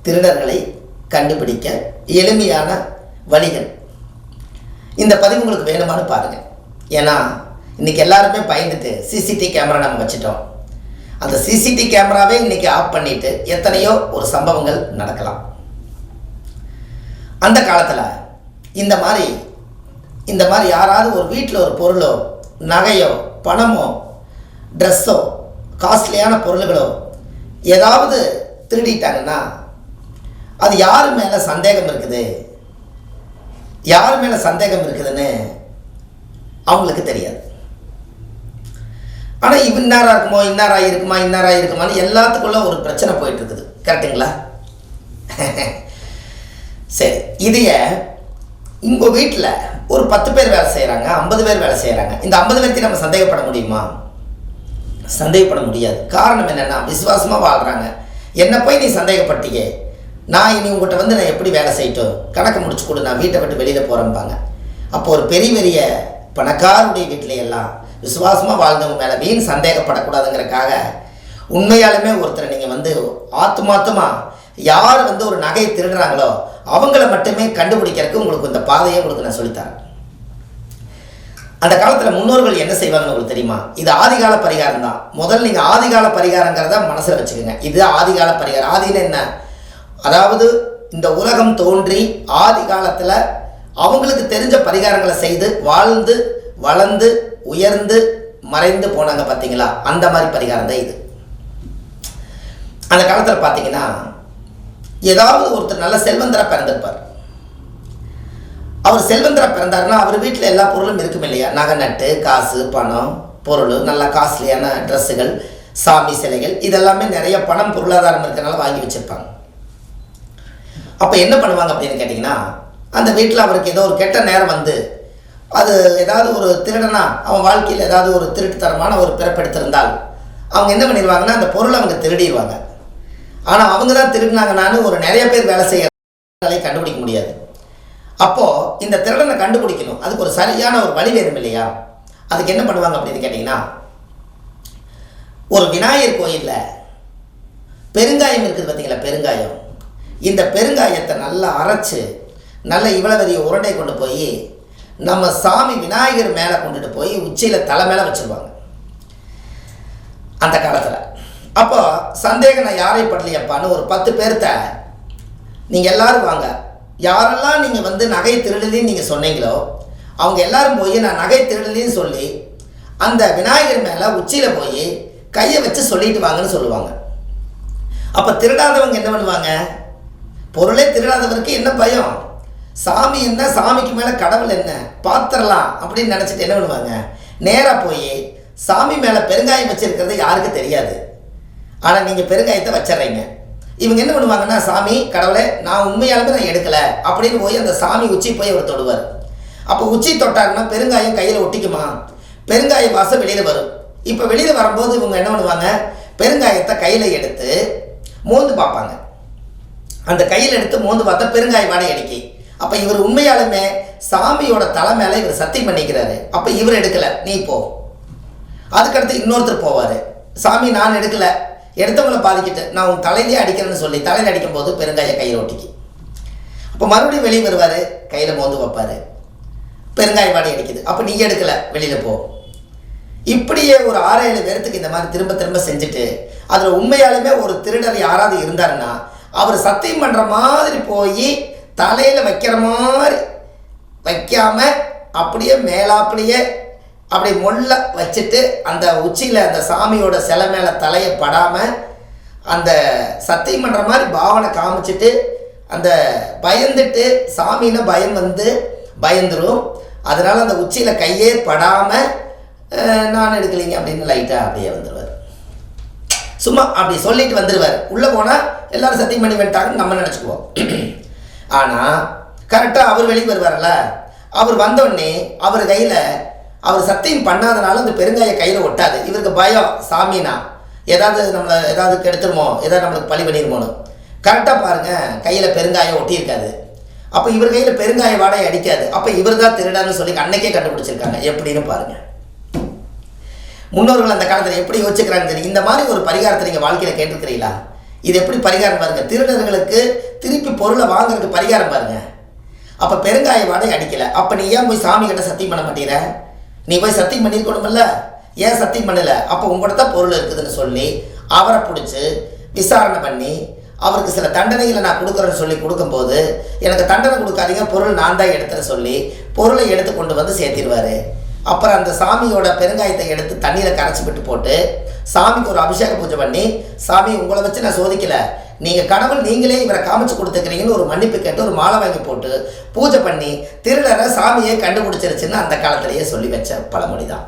திருடர்களை கண்டுபிடிக்க எளிமையான வழிகள். இந்த பதிவு உங்களுக்கு வேணுமானு பாருங்கள். ஏன்னா இன்றைக்கி எல்லாருமே பயந்துட்டு சிசிடிவி கேமரா நம்ம வச்சுட்டோம். அந்த சிசிடிவி கேமராவே இன்றைக்கி ஆஃப் பண்ணிவிட்டு எத்தனையோ ஒரு சம்பவங்கள் நடக்கலாம். அந்த காலத்தில் இந்த மாதிரி யாராவது ஒரு வீட்டில் ஒரு பொருளோ நகையோ பணமோ ட்ரெஸ்ஸோ காஸ்ட்லியான பொருள்களோ ஏதாவது திருடிட்டாங்கன்னா அது யார் மேலே சந்தேகம் இருக்குதுன்னு அவங்களுக்கு தெரியாது. ஆனால் இன்னாராக இருக்குமோ இன்னாராக இருக்குமான்னு எல்லாத்துக்குள்ள ஒரு பிரச்சனை போயிட்டு இருக்குது. கரெக்டுங்களா? சரி, இதைய உங்கள் வீட்டில் ஒரு 10 பேர் வேலை செய்கிறாங்க, 50 பேர் வேலை செய்கிறாங்க. இந்த 50 பேர்த்தையும் நம்ம சந்தேகப்பட முடியுமா? சந்தேகப்பட முடியாது. காரணம் என்னென்னா, விசுவாசமாக வாழ்கிறாங்க. என்னை போய் நீ சந்தேகப்பட்டீங்க, நான் இனி உங்கள்கிட்ட நான் எப்படி வேலை செய்யட்டும், கணக்கு முடிச்சு கொடு, நான் வீட்டை விட்டு வெளியில் போகிறேன்பாங்க. அப்போ ஒரு பெரிய பணக்காருடைய வீட்டிலையெல்லாம் விசுவாசமாக வாழ்ந்தவங்க மேலே வீண் சந்தேகப்படக்கூடாதுங்கிறக்காக உண்மையாலுமே ஒருத்தரை நீங்கள் ஆத்மாத்தமாக யார் ஒரு நகையை திருடுறாங்களோ அவங்கள மட்டுமே கண்டுபிடிக்கிறதுக்கு உங்களுக்கு இந்த பாதையை உங்களுக்கு நான் சொல்லித்தரேன். அந்த காலத்தில் முன்னோர்கள் என்ன செய்வாங்கன்னு உங்களுக்கு தெரியுமா? இது ஆதிகால பரிகாரம் தான். முதல்ல நீங்கள் ஆதிகால பரிகாரங்கிறத மனசில் வச்சுக்கோங்க. இது ஆதிகால பரிகாரம். ஆதின்னு என்ன? அதாவது இந்த உலகம் தோன்றி ஆதி காலத்தில் அவங்களுக்கு தெரிஞ்ச பரிகாரங்களை செய்து வாழ்ந்து வளர்ந்து உயர்ந்து மறைந்து போனாங்க பார்த்தீங்களா? அந்த மாதிரி பரிகாரம் தான் இது. அந்த காலத்தில் பார்த்தீங்கன்னா ஏதாவது ஒருத்தர் நல்ல செல்வந்தராக பிறந்திருப்பார். அவர் செல்வந்தராக பிறந்தாருன்னா அவர் வீட்டில் எல்லா பொருளும் இருக்கும் இல்லையா? நகை நட்டு காசு பணம் பொருள் நல்ல காஸ்ட்லியான ட்ரெஸ்ஸுகள் சாமி சிலைகள் இதெல்லாமே நிறைய பணம் பொருளாதாரம் இருக்கிறனால வாங்கி வச்சுருப்பாங்க. அப்போ என்ன பண்ணுவாங்க அப்படின்னு கேட்டிங்கன்னா, அந்த வீட்டில் அவருக்கு ஏதோ ஒரு கெட்ட நேரம் அது ஏதாவது ஒரு திருடனா அவன் வாழ்க்கையில் ஏதாவது ஒரு திருட்டுத்தரமான ஒரு பிறப்பெடுத்திருந்தால் அவங்க என்ன பண்ணிடுவாங்கன்னா அந்த பொருளை அவங்க திருடிடுவாங்க. ஆனால் அவங்க தான் திருடினாங்கன்னு ஒரு நிறைய பேர் வேலை செய்ய கண்டுபிடிக்க முடியாது. அப்போது இந்த திருடனை கண்டுபிடிக்கணும், அதுக்கு ஒரு சரியான ஒரு வழி வேணும் இல்லையா? அதுக்கு என்ன பண்ணுவாங்க அப்படின்னு கேட்டிங்கன்னா, ஒரு விநாயகர் கோயிலில் பெருங்காயம் இருக்குது பார்த்தீங்களா? பெருங்காயம். இந்த பெருங்காயத்தை நல்லா அரைச்சி நல்ல இவ்வளோ பெரிய உருண்டை கொண்டு போய் நம்ம சாமி விநாயகர் மேலே கொண்டுட்டு போய் உச்சியில் தலை மேலே வச்சுருவாங்க அந்த காலத்தில். அப்போ சந்தேகம் நான் யாரை படலையப்பான்னு ஒரு 10 பேர்த்த நீங்கள் எல்லோரும் வாங்க, யாரெல்லாம் நீங்கள் நகை திருடலின்னு நீங்கள் சொன்னீங்களோ அவங்க எல்லோரும் போய் நான் நகை திருடலின்னு சொல்லி அந்த விநாயகர் மேலே உச்சியில் போய் கையை வச்சு சொல்லிட்டு வாங்கன்னு சொல்லுவாங்க. அப்போ திருடாதவங்க என்ன பண்ணுவாங்க? பொருளே திருடாதவருக்கு என்ன பயம்? சாமி என்ன, சாமிக்கு மேலே கடவுள் என்ன பார்த்துடலாம் அப்படின்னு நினச்சிட்டு என்ன பண்ணுவாங்க? நேராக போய் சாமி மேலே பெருங்காயம் வச்சுருக்கிறது யாருக்கு தெரியாது. ஆனால் நீங்கள் பெருங்காயத்தை வச்சிட்றீங்க. இவங்க என்ன பண்ணுவாங்கன்னா, சாமி கடவுளே நான் உண்மையாலுமே நான் எடுக்கலை அப்படின்னு போய் அந்த சாமி உச்சி போய் அவர் தொடுவார். அப்போ உச்சி தொட்டாருன்னா பெருங்காயம் கையில் ஒட்டிக்குமா? பெருங்காய வாசம் வெளியில் வரும். இப்போ வெளியில் வரும்போது இவங்க என்ன பண்ணுவாங்க? பெருங்காயத்தை கையில் எடுத்து மோந்து பார்ப்பாங்க. அந்த கையில் எடுத்து மோந்து பார்த்தா பெருங்காய வாடை அடிக்கி. அப்போ இவர் உண்மையாலுமே சாமியோட தலை மேலே இவர் சத்தியம் பண்ணிக்கிறாரு. அப்போ இவர் எடுக்கலை, நீ போ. அதுக்கடுத்து இன்னொருத்தர் போவார், சாமி நான் எடுக்கலை, எடுத்தவங்களை பாதிக்கிட்டு நான் உன் தலையிலே அடிக்கிறேன்னு சொல்லி தலையில் அடிக்கும்போது பெருங்காய கையில் ஒட்டிக்கி. அப்போ மறுபடியும் வெளியே வருவார், கையில் மோந்து வைப்பார், பெருங்காய வாடை அடிக்குது. அப்போ நீ எடுக்கலை, வெளியில் போ. இப்படியே ஒரு 6-7 பேர்த்துக்கு இந்த மாதிரி திரும்ப திரும்ப செஞ்சுட்டு அதில் உண்மையாலுமே ஒரு திருடர் யாராவது இருந்தாருன்னா அவர் சத்தியம் பண்ணுற மாதிரி போய் தலையில் வைக்கிற மாதிரி வைக்காமல் அப்படியே மேலாப்பிலேயே அப்படி மொல்ல வச்சுட்டு அந்த உச்சியில் அந்த சாமியோட சிலை மேலே தலையை படாமல் அந்த சத்தியம் பண்ணுற மாதிரி பாவனை காமிச்சிட்டு அந்த பயந்துட்டு சாமின்னு பயம் பயந்துடும். அதனால் அந்த உச்சியில் கையே படாமல் நான் எடுக்கலைங்க அப்படின்னு லைட்டாக அப்படியே வந்துடுவார். சும்மா அப்படி சொல்லிட்டு வந்துடுவார். உள்ளே போனால் எல்லோரும் சத்தியம் பண்ணி வந்துட்டாங்கன்னு நம்ம நினச்சிக்குவோம். ஆனால் கரெக்டாக அவர் வெளியே வருவார்ல, அவர் வந்தோடனே அவர் கையில் அவர் சத்தியம் பண்ணாதனால அந்த பெருங்காய கையில் ஒட்டாது. இவருக்கு பயம், சாமினா ஏதாவது கெடுத்துருமோ, ஏதாவது நம்மளுக்கு பழி பண்ணிடுமோன்னு. கரெக்டாக பாருங்கள், கையில் பெருங்காயம் ஒட்டியிருக்காது. அப்போ இவர் கையில் பெருங்காய வாடகை அடிக்காது. அப்போ இவர் தான் திருடான்னு சொல்லி அன்னைக்கே கண்டுபிடிச்சிருக்காங்க. எப்படின்னு பாருங்கள். முன்னோர்கள் அந்த காலத்தில் எப்படி யோசிச்சுக்கிறாங்க தெரியும். இந்த மாதிரி ஒரு பரிகாரத்தை நீங்கள் வாழ்க்கையில் கேட்டிருக்கிறீங்களா? இது எப்படி பரிகாரம் பாருங்க, திருடர்களுக்கு திருப்பி பொருளை வாங்குறதுக்கு பரிகாரம் பாருங்க. அப்போ பெருங்காய வாடை அடிக்கலை. அப்போ நீ ஏன் போய் சாமி கிட்ட சத்தியம் பண்ண மாட்டேங்கிற? நீ போய் சத்தியம் பண்ணிருக்கணுமில்ல, ஏன் சத்தியம் பண்ணலை? அப்போ உங்கள்கிட்ட தான் பொருள் இருக்குதுன்னு சொல்லி அவரை பிடிச்சி விசாரணை பண்ணி அவருக்கு சில தண்டனைகளை நான் கொடுக்குறேன்னு சொல்லி கொடுக்கும்போது, எனக்கு தண்டனை கொடுக்காதீங்க, பொருள் நான் தான் எடுத்துன்னு சொல்லி பொருளை எடுத்து கொண்டு வந்து சேர்த்திடுவார். அப்புறம் அந்த சாமியோட பெருங்காயத்தை எடுத்து தண்ணியில் கரைச்சி விட்டு போட்டு சாமிக்கு ஒரு அபிஷேக பூஜை பண்ணி, சாமி உங்களை வச்சு நான் சோதிக்கலை, நீங்கள் கடவுள் நீங்களே இவரை காமிச்சு கொடுத்துக்கிறீங்கன்னு ஒரு மன்னிப்பு கேட்டு ஒரு மாலை வாங்கி போட்டு பூஜை பண்ணி திருடரை சாமியை கண்டுபிடிச்சிருச்சுன்னு அந்த காலத்திலேயே சொல்லி வச்ச பழமொழி தான்.